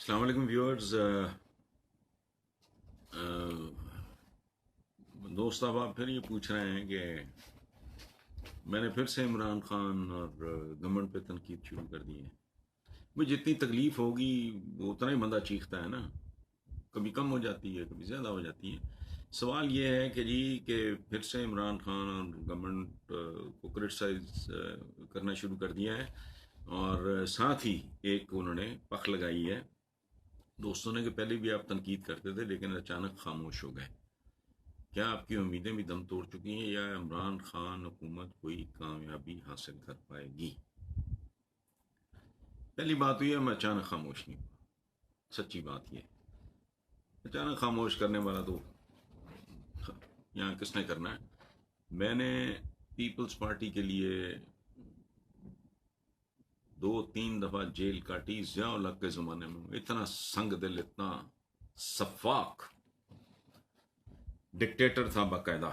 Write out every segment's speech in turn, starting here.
السلام علیکم ویورز. دوست آپ پھر یہ پوچھ رہے ہیں کہ میں نے پھر سے عمران خان اور گورنمنٹ پہ تنقید شروع کر دی ہے. وہ جتنی تکلیف ہوگی وہ اتنا ہی بندہ چیختا ہے نا. کبھی کم ہو جاتی ہے، کبھی زیادہ ہو جاتی ہے. سوال یہ ہے کہ جی کہ پھر سے عمران خان اور گورنمنٹ کو کرٹیسائز کرنا شروع کر دیا ہے، اور ساتھ ہی ایک انہوں نے پخ لگائی ہے دوستوں نے کہ پہلے بھی آپ تنقید کرتے تھے لیکن اچانک خاموش ہو گئے. کیا آپ کی امیدیں بھی دم توڑ چکی ہیں یا عمران خان حکومت کوئی کامیابی حاصل کر پائے گی؟ پہلی بات تو یہ میں اچانک خاموش نہیں ہوا. سچی بات یہ اچانک خاموش کرنے والا تو یہاں کس نے کرنا ہے. میں نے پیپلز پارٹی کے لیے 2-3 دفعہ جیل کاٹی. ضیاء الحق کے زمانے میں اتنا سنگ دل، اتنا صفاق ڈکٹیٹر تھا باقاعدہ.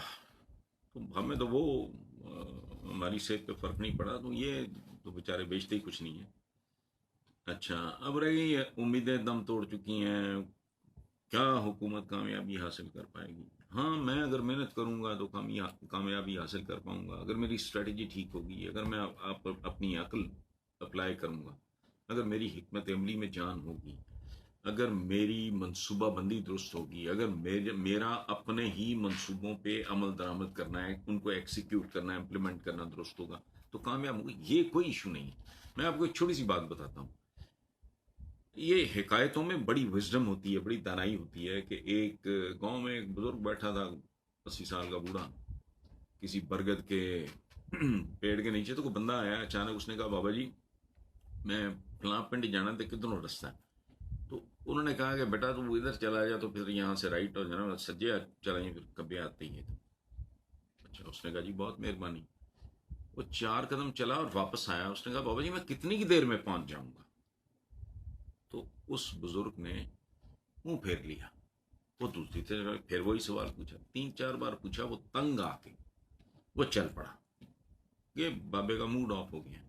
تو ہمیں تو وہ ہماری صحت پہ فرق نہیں پڑا. تو یہ تو بیچارے بیچتے ہی کچھ نہیں ہے. اچھا، اب رہ گئی امیدیں دم توڑ چکی ہیں. کیا حکومت کامیابی حاصل کر پائے گی؟ ہاں، میں اگر محنت کروں گا تو کامیابی حاصل کر پاؤں گا. اگر میری اسٹریٹجی ٹھیک ہوگی، اگر میں اپنی عقل اپلائی کروں گا، اگر میری حکمت عملی میں جان ہوگی، اگر میری منصوبہ بندی درست ہوگی، اگر میرا اپنے ہی منصوبوں پہ عمل درآمد کرنا ہے، ان کو ایکسیکیوٹ کرنا ہے، امپلیمنٹ کرنا درست ہوگا تو کامیاب ہوگی. یہ کوئی ایشو نہیں ہے. میں آپ کو ایک چھوٹی سی بات بتاتا ہوں. یہ حکایتوں میں بڑی وزڈم ہوتی ہے، بڑی دانائی ہوتی ہے کہ ایک گاؤں میں ایک بزرگ بیٹھا تھا، 80 سال کا بوڑھا، کسی برگد کے پیڑ کے نیچے. تو کوئی بندہ آیا اچانک، اس نے کہا بابا جی میں فلاں پنڈ جانا تھا، کدھروں رستہ ہے؟ تو انہوں نے کہا کہ بیٹا تو ادھر چلا جا، تو پھر یہاں سے رائٹ اور جناب سجے چلائیں، پھر کبھی آتے ہی ہے. تو اچھا، اس نے کہا جی بہت مہربانی. وہ 4 قدم چلا اور واپس آیا. اس نے کہا بابا جی میں کتنی کی دیر میں پہنچ جاؤں گا؟ تو اس بزرگ نے منہ پھیر لیا. وہ دوسری سے پھر وہی سوال پوچھا، 3-4 بار پوچھا. وہ تنگ آ کے وہ چل پڑا. یہ بابے کا موڈ آف ہو گیا.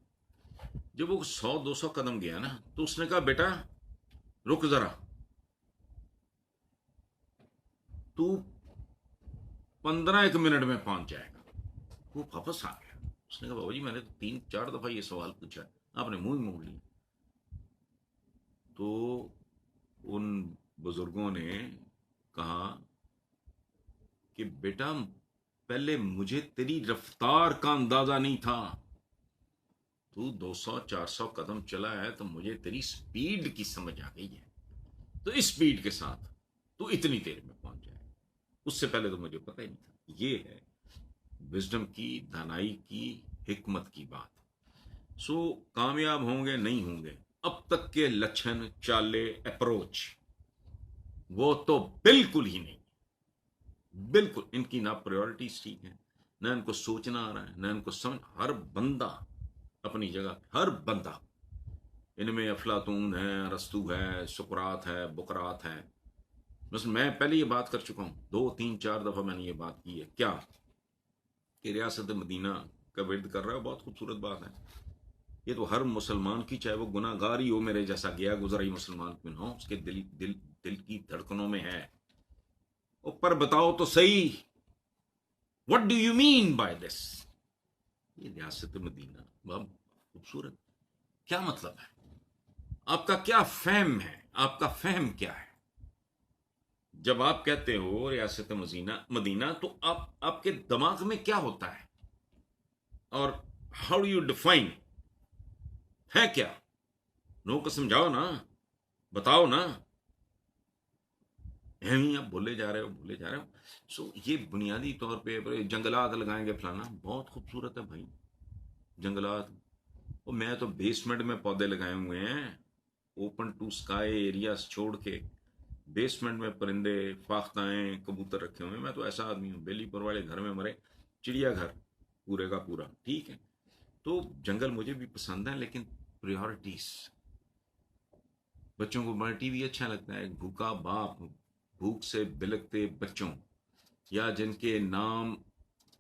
جب وہ 100-200 قدم گیا نا، تو اس نے کہا بیٹا رک ذرا، تو 15 منٹ میں پہنچ جائے گا. وہ واپس آ گیا. اس نے کہا بابا جی میں نے 3-4 دفعہ یہ سوال پوچھا، آپ نے منہ ہی موڑ لیا. تو ان بزرگوں نے کہا کہ بیٹا پہلے مجھے تیری رفتار کا اندازہ نہیں تھا. تو 200-400 قدم چلا ہے تو مجھے تیری سپیڈ کی سمجھ آ گئی ہے. تو اس سپیڈ کے ساتھ تو اتنی دیر میں پہنچ جائے. اس سے پہلے تو مجھے پتہ ہی نہیں تھا. یہ ہے وزڈم کی، دانائی کی، حکمت کی بات. سو کامیاب ہوں گے نہیں ہوں گے، اب تک کے لچھن، چالے، اپروچ وہ تو بالکل ہی نہیں. بالکل ان کی نہ پریورٹیز ٹھیک ہیں، نہ ان کو سوچنا آ رہا ہے، نہ ان کو سمجھ. ہر بندہ اپنی جگہ، ہر بندہ. ان میں افلاطون ہے، ارسطو ہے، سقراط ہے، بقراط ہے. بس میں پہلے یہ بات کر چکا ہوں، 2-3-4 دفعہ میں نے یہ بات کی ہے. کیا کہ ریاست مدینہ کا ورد کر رہا ہے، بہت خوبصورت بات ہے. یہ تو ہر مسلمان کی، چاہے وہ گناہ گار ہی ہو، میرے جیسا گیا گزرا ہی مسلمان کیوں نہ ہو، اس کے دل کی دھڑکنوں میں ہے. اوپر بتاؤ تو صحیح، what do you mean by this? یہ ریاست مدینہ بہت خوبصورت، کیا مطلب ہے؟ آپ کا کیا فہم ہے؟ آپ کا فہم کیا ہے جب آپ کہتے ہو ریاست مدینہ؟ تو آپ کے دماغ میں کیا ہوتا ہے؟ اور ہاؤ ڈو یو ڈیفائن ہے کیا؟ لوگوں کو سمجھاؤ نا، بتاؤ نا. آپ بھولے جا رہے ہو، بھولے جا رہے ہو. سو یہ بنیادی طور پہ جنگلات لگائیں گے فلانا، بہت خوبصورت ہے بھائی جنگلات. اور میں تو بیسمنٹ میں پودے لگائے ہوئے ہیں، اوپن ٹو سکائی ایریاز چھوڑ کے بیسمنٹ میں پرندے، فاختائیں، کبوتر رکھے ہوئے ہیں. میں تو ایسا آدمی ہوں، بیلی پر والے گھر میں مرے، چڑیا گھر پورے کا پورا. ٹھیک ہے، تو جنگل مجھے بھی پسند ہے، لیکن پریورٹیز. بچوں کو ٹی وی اچھا لگتا ہے. ایک بھوکا باپ، بھوک سے بلکتے بچوں، یا جن کے نام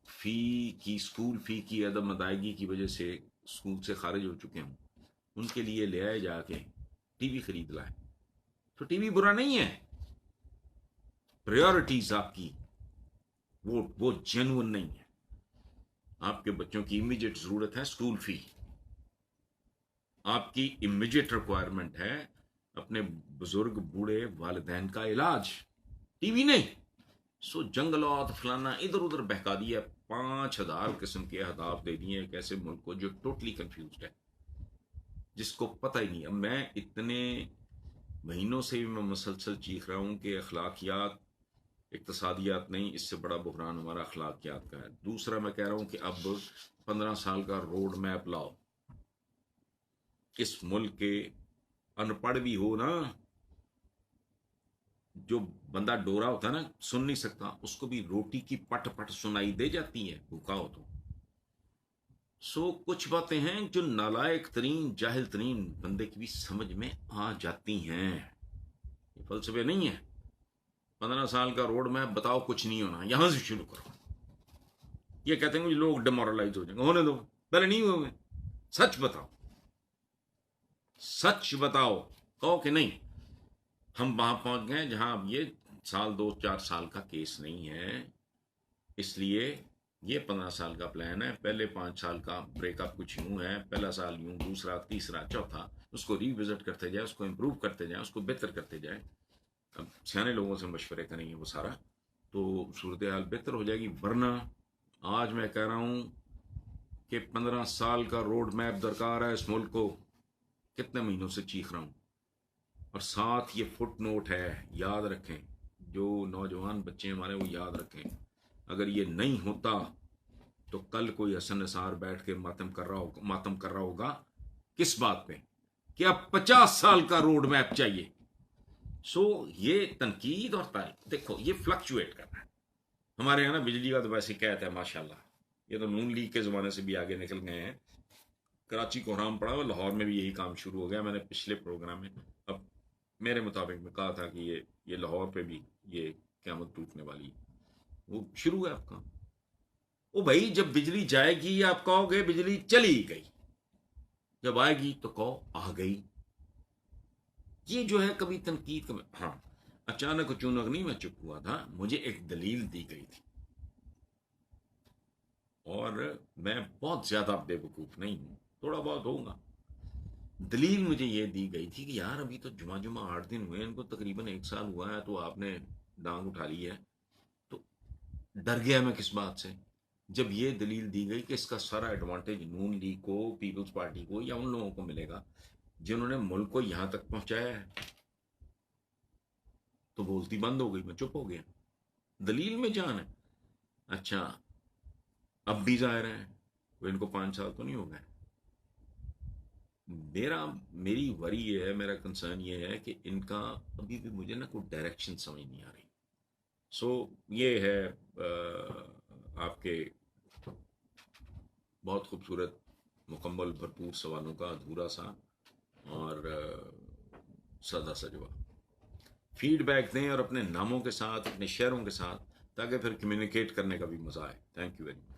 فی کی، اسکول فی کی عدم ادائیگی کی وجہ سے اسکول سے خارج ہو چکے ہوں، ان کے لیے لے آئے، جا کے ٹی وی خرید لائے. تو ٹی وی برا نہیں ہے، پریورٹیز آپ کی وہ جینون نہیں ہے. آپ کے بچوں کی امیجیٹ ضرورت ہے اسکول فی، آپ کی امیجیٹ ریکوائرمنٹ ہے اپنے بزرگ بوڑھے والدین کا علاج، ٹی وی نہیں. سو جنگلات فلانا ادھر ادھر بہکا دیا، 5,000 قسم کے اہداف دے دیے ایک ایسے ملک کو جو ٹوٹلی کنفیوزڈ ہے، جس کو پتہ ہی نہیں. اب میں اتنے مہینوں سے میں مسلسل چیخ رہا ہوں کہ اخلاقیات اقتصادیات نہیں، اس سے بڑا بحران ہمارا اخلاقیات کا ہے. دوسرا میں کہہ رہا ہوں کہ اب 15 سال کا روڈ میپ لاؤ. اس ملک کے ان پڑھ بھی ہو نا، جو بندہ ڈورا ہوتا ہے نا سن نہیں سکتا، اس کو بھی روٹی کی پٹ پٹ سنائی دے جاتی ہے بھوکا ہو تو. سو کچھ باتیں ہیں جو نالائق ترین جاہل ترین بندے کی بھی سمجھ میں آ جاتی ہیں. یہ فلسفے نہیں ہے. 15 سال کا روڈ میپ بتاؤ، کچھ نہیں ہونا، یہاں سے شروع کرو. یہ کہتے ہیں کہ لوگ ڈیمورلائز ہو جائیں گے، ہونے دو، پہلے نہیں ہوئے. سچ بتاؤ، سچ بتاؤ. کہو کہ نہیں ہم وہاں پہنچ گئے جہاں اب یہ سال 2-4 سال کا کیس نہیں ہے، اس لیے یہ 15 سال کا پلان ہے. پہلے 5 سال کا بریک اپ کچھ یوں ہے، پہلا سال یوں، دوسرا، تیسرا، چوتھا، اس کو ری وزٹ کرتے جائیں، اس کو امپروو کرتے جائیں، اس کو بہتر کرتے جائیں. اب سیانے لوگوں سے مشورے کریں گے وہ سارا تو صورتحال بہتر ہو جائے گی. ورنہ آج میں کہہ رہا ہوں کہ 15 سال کا روڈ میپ درکار ہے اس ملک کو. کتنے مہینوں سے چیخ رہا ہوں. اور ساتھ یہ فٹ نوٹ ہے، یاد رکھیں، جو نوجوان بچے ہمارے وہ یاد رکھیں، اگر یہ نہیں ہوتا تو کل کوئی حسن نثار بیٹھ کے ماتم کر رہا ہوگا کس بات پہ کہ اب 50 سال کا روڈ میپ چاہیے. سو یہ تنقید اور تعریف دیکھو یہ فلکچویٹ کر رہا ہے. ہمارے یہاں نا بجلی کا تو ویسے کہتا ہے ماشاء اللہ، یہ تو نون لیگ کے زمانے سے بھی آگے نکل گئے ہیں. کراچی کو حرام پڑا ہوا، لاہور میں بھی یہی کام شروع ہو گیا. میں نے پچھلے پروگرام میں اب میرے مطابق میں کہا تھا کہ یہ لاہور پہ بھی یہ قیامت ٹوٹنے والی، وہ شروع ہے آپ کا. وہ بھائی جب بجلی جائے گی آپ کہو گے بجلی چلی گئی، جب آئے گی تو کہو آ گئی. یہ جو ہے کبھی تنقید کبھی ہاں. اچانک اچونک نہیں میں چپ ہوا تھا، مجھے ایک دلیل دی گئی تھی، اور میں بہت زیادہ بے وقوف نہیں ہوں، تھوڑا بہت ہوگا. دلیل مجھے یہ دی گئی تھی کہ یار ابھی تو جمعہ 8 دن ہوئے، ان کو تقریباً 1 سال ہوا ہے، تو آپ نے ڈانگ اٹھا لی ہے. تو ڈر گیا میں کس بات سے؟ جب یہ دلیل دی گئی کہ اس کا سارا ایڈوانٹیج نون لیگ کو، پیپلز پارٹی کو یا ان لوگوں کو ملے گا جنہوں نے ملک کو یہاں تک پہنچایا ہے، تو بولتی بند ہو گئی، میں چپ ہو گیا. دلیل میں جان ہے. اچھا اب بھی ظاہر ہے وہ ان کو 5 سال تو نہیں ہو گئے. میری وری یہ ہے، میرا کنسرن یہ ہے کہ ان کا ابھی بھی مجھے نا کوئی ڈائریکشن سمجھ نہیں آ رہی. سو یہ ہے آپ کے بہت خوبصورت مکمل بھرپور سوالوں کا ادھورا سا اور سادہ سا جواب. فیڈ بیک دیں اور اپنے ناموں کے ساتھ، اپنے شہروں کے ساتھ، تاکہ پھر کمیونیکیٹ کرنے کا بھی مزہ آئے. Thank you very much.